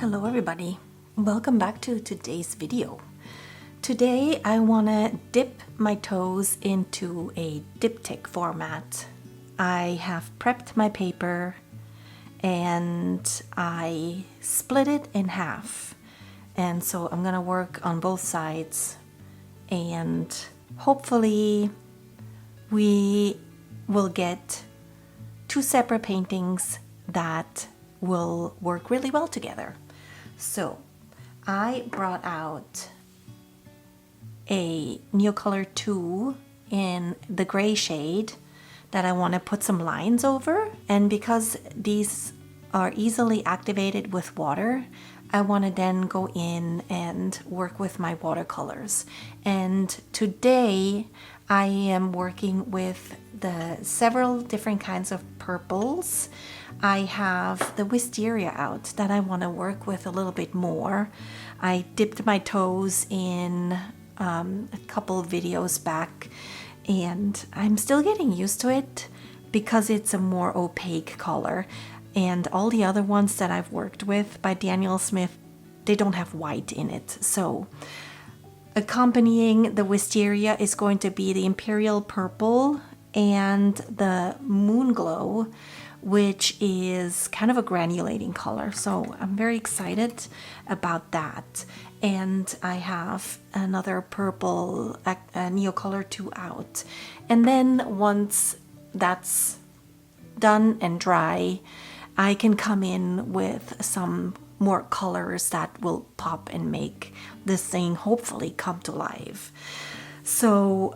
Hello everybody, welcome back to today's video. Today I want to dip my toes into a diptych format. I have prepped my paper and I split it in half, and so I'm gonna work on both sides and hopefully we will get two separate paintings that will work really well together. So I brought out a Neocolor 2 in the gray shade that I want to put some lines over, and because these are easily activated with water, I want to then go in and work with my watercolors. And today I am working with the several different kinds of purples. I have the wisteria out that I want to work with a little bit more. I dipped my toes in a couple of videos back, and I'm still getting used to it because it's a more opaque color. And all the other ones that I've worked with by Daniel Smith, they don't have white in it. So accompanying the wisteria is going to be the Imperial Purple and the Moon Glow, which is kind of a granulating color. So I'm very excited about that. And I have another purple Neocolor 2 out. And then once that's done and dry, I can come in with some more colors that will pop and make this thing hopefully come to life. So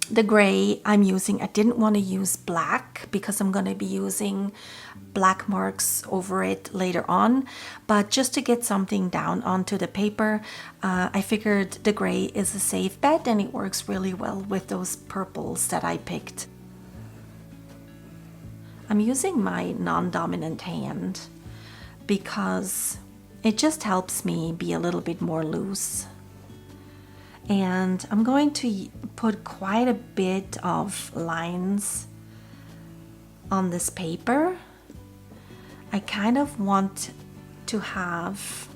the gray I'm using, I didn't want to use black because I'm going to be using black marks over it later on, but just to get something down onto the paper, I figured the gray is a safe bet and it works really well with those purples that I picked. I'm using my non-dominant hand because it just helps me be a little bit more loose. And I'm going to put quite a bit of lines on this paper. I kind of want to have,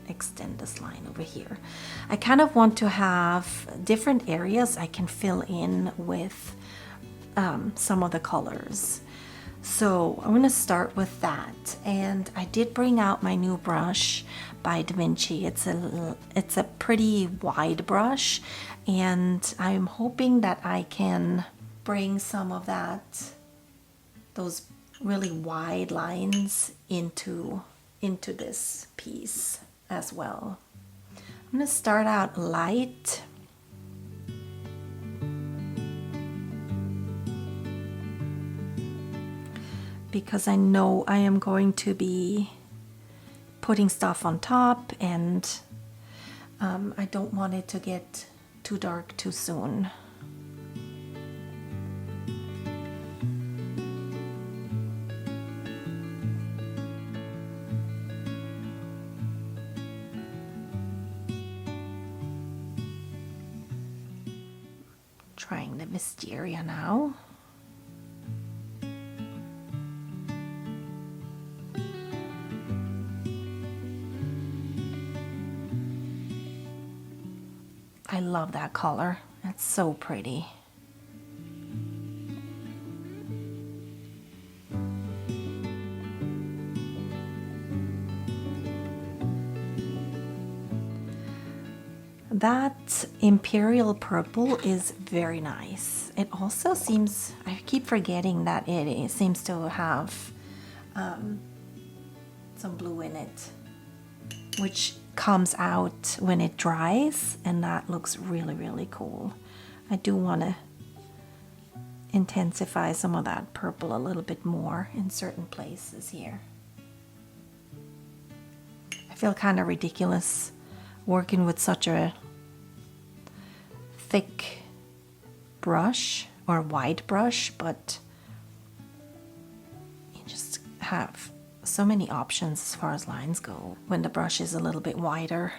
extend this line over here. I kind of want to have different areas I can fill in with some of the colors. So I'm going to start with that, and I did bring out my new brush by Da Vinci. It's a pretty wide brush, and I'm hoping that I can bring some of those really wide lines into this piece as well. I'm going to start out light. Because I know I am going to be putting stuff on top, and I don't want it to get too dark too soon. Trying the wisteria now. I love that color. It's so pretty. That Imperial Purple is very nice. It also seems, I keep forgetting that it seems to have some blue in it, which comes out when it dries, and that looks really, really cool. I do want to intensify some of that purple a little bit more in certain places here. I feel kind of ridiculous working with such a thick brush or wide brush, but you just have so many options as far as lines go when the brush is a little bit wider.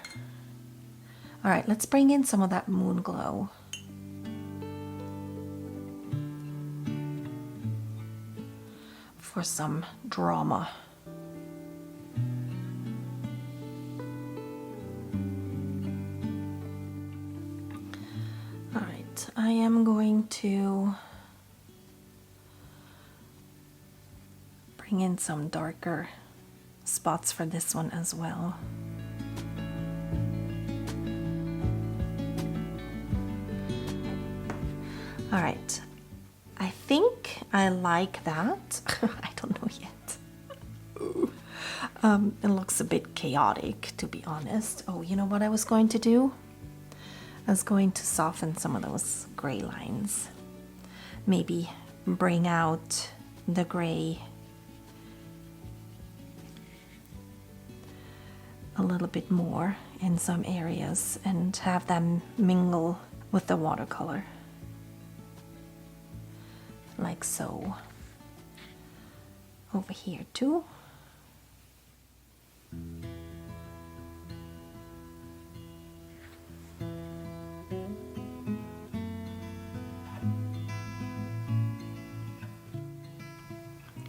All right, let's bring in some of that Moon Glow. for some drama. All right, I am going to bring in some darker spots for this one as well. All right, I think I like that. I don't know yet. It looks a bit chaotic, to be honest. Oh, you know what I was going to do? I was going to soften some of those gray lines. Maybe bring out the gray a little bit more in some areas and have them mingle with the watercolor. Like so. Over here too.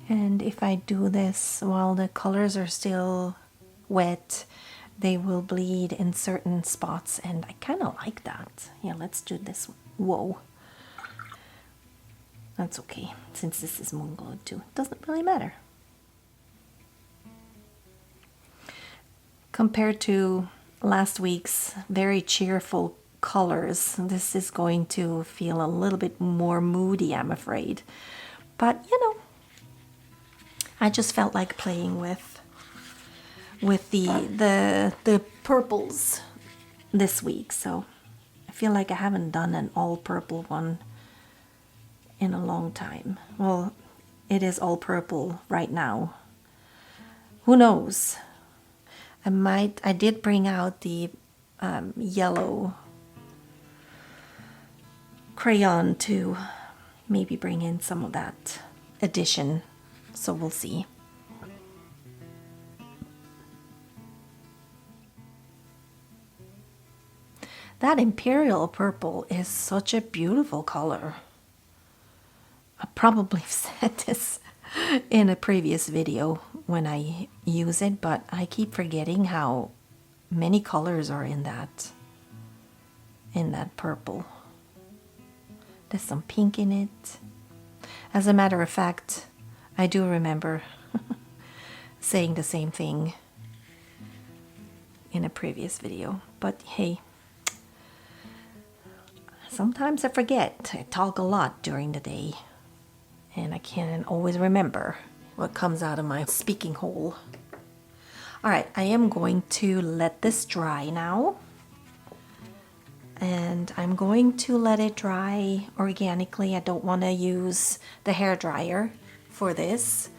And if I do this while the colors are still wet, they will bleed in certain spots, and I kind of like that. Yeah, let's do this one. Whoa. That's okay, since this is moon glowed too. Doesn't really matter. Compared to last week's very cheerful colors, this is going to feel a little bit more moody, I'm afraid. But, you know, I just felt like playing with the purples this week, so I feel like I haven't done an all purple one in a long time. Well, it is all purple right now. Who knows? I did bring out the yellow crayon to maybe bring in some of that addition. So we'll see. That imperial purple is such a beautiful color. I probably said this in a previous video when I use it, but I keep forgetting how many colors are in that purple. There's some pink in it. As a matter of fact, I do remember saying the same thing in a previous video, but hey, sometimes I forget. I talk a lot during the day, and I can't always remember what comes out of my speaking hole. All right, I am going to let this dry now, and I'm going to let it dry organically. I don't want to use the hair dryer for this,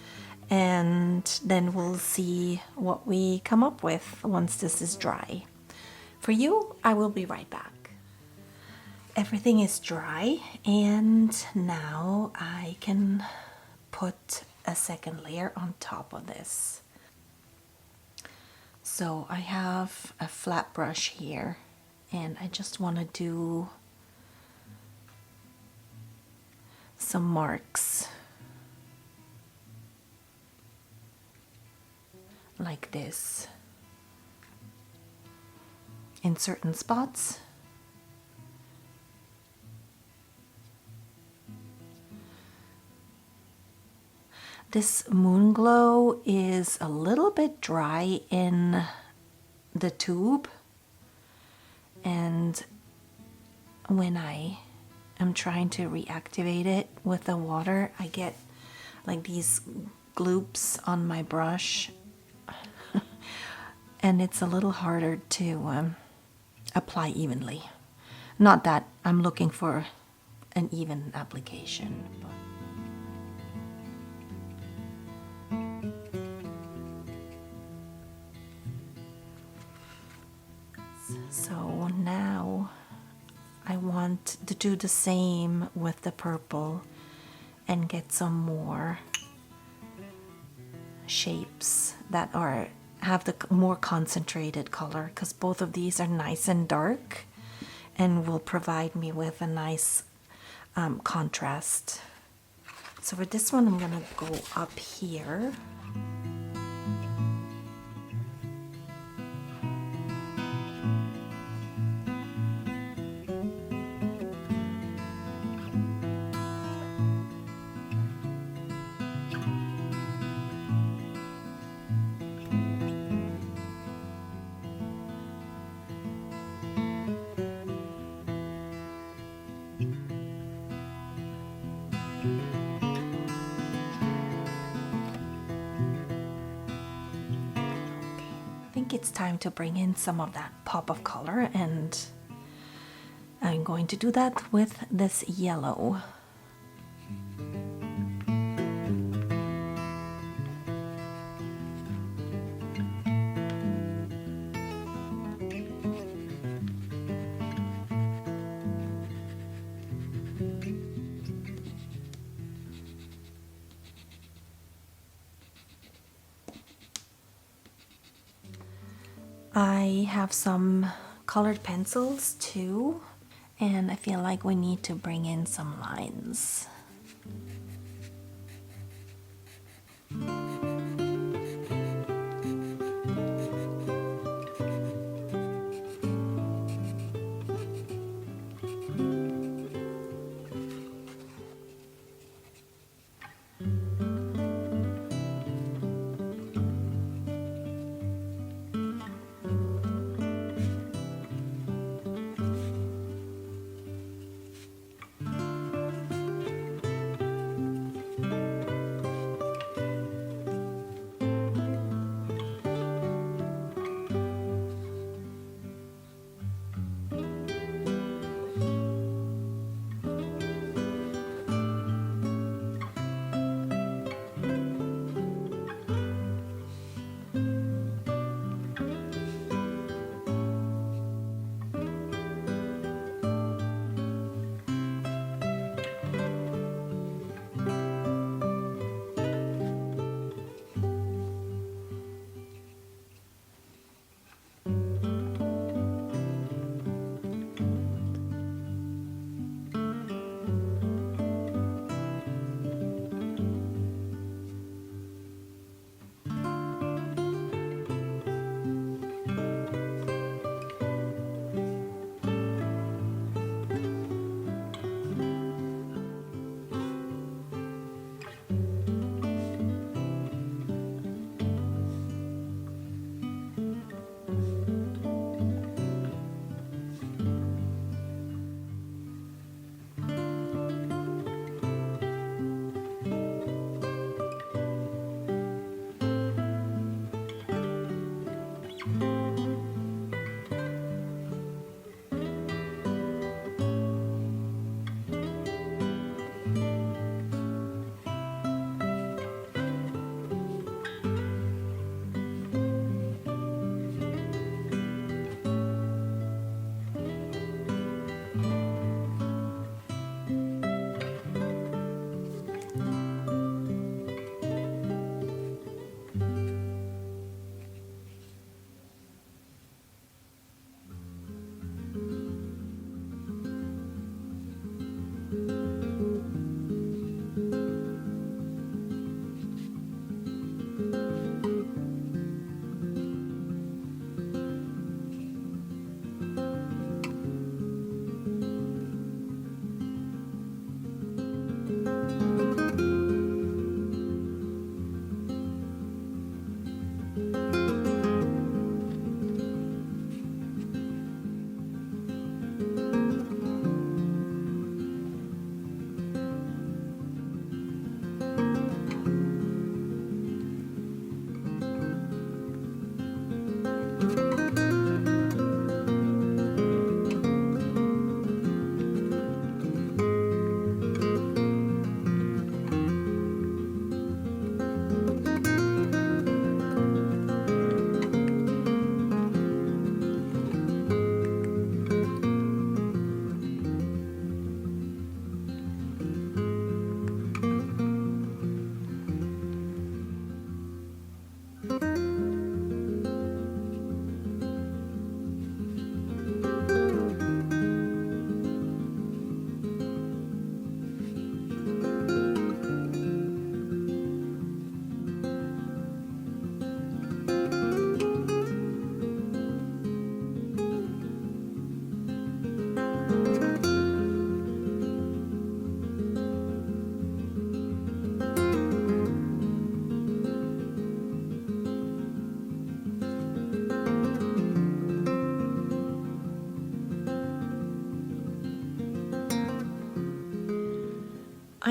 and then we'll see what we come up with once this is dry. For you, I will be right back. Everything is dry, and now I can put a second layer on top of this. So I have a flat brush here, and I just want to do some marks like this in certain spots. This moon glow is a little bit dry in the tube, and when I am trying to reactivate it with the water, I get like these gloops on my brush and it's a little harder to apply evenly. Not that I'm looking for an even application, but so now I want to do the same with the purple and get some more shapes that have the more concentrated color, because both of these are nice and dark and will provide me with a nice contrast. So for this one, I'm gonna go up here. I think it's time to bring in some of that pop of color, and I'm going to do that with this yellow. I have some colored pencils too, and I feel like we need to bring in some lines.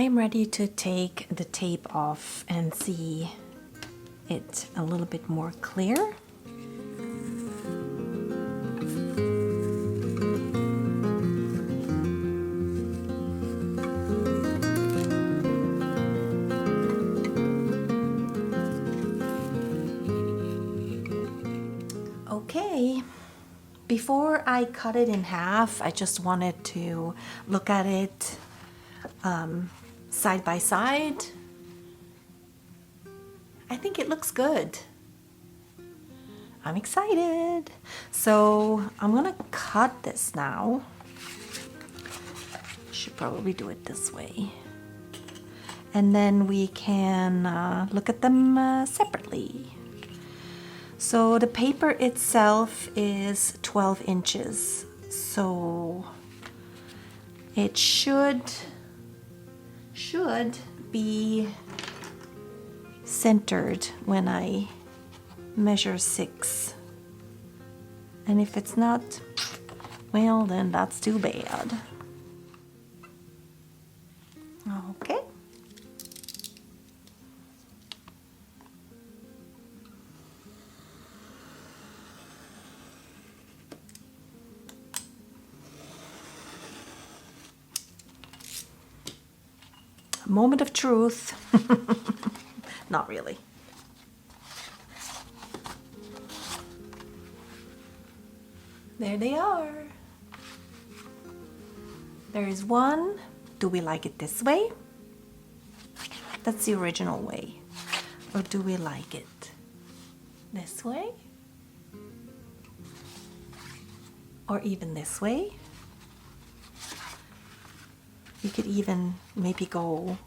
I'm ready to take the tape off and see it a little bit more clear. Okay, before I cut it in half, I just wanted to look at it side by side. I think it looks good. I'm excited. So I'm gonna cut this now. Should probably do it this way. And then we can look at them separately. So the paper itself is 12 inches. So it should be centered when I measure 6. And if it's not, well, then that's too bad. Okay. Moment of truth. Not really. There they are. There is one. Do we like it this way? That's the original way. Or do we like it this way? Or even this way? You could even maybe go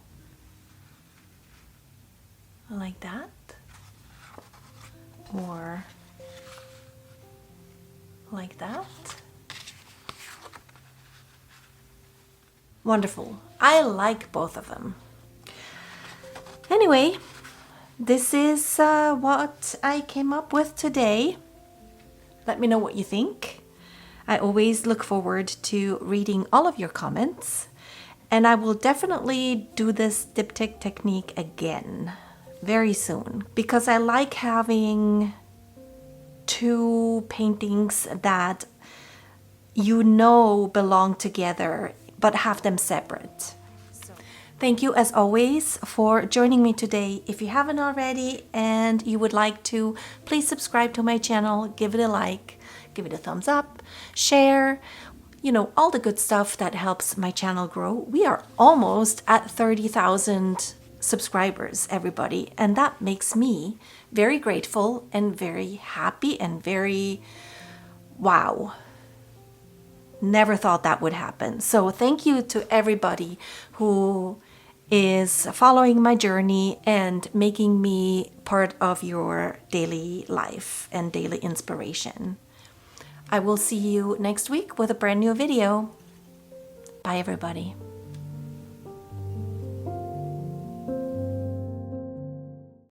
like that, or like that. Wonderful. I like both of them. Anyway, this is what I came up with today. Let me know what you think. I always look forward to reading all of your comments. And I will definitely do this diptych technique again very soon, because I like having 2 paintings that you know belong together but have them separate. Thank you as always for joining me today. If you haven't already and you would like to, please subscribe to my channel, give it a like, give it a thumbs up, share. You know, all the good stuff that helps my channel grow. We are almost at 30,000 subscribers, everybody, and that makes me very grateful and very happy and very wow. Never thought that would happen. So thank you to everybody who is following my journey and making me part of your daily life and daily inspiration. I will see you next week with a brand new video. Bye, everybody.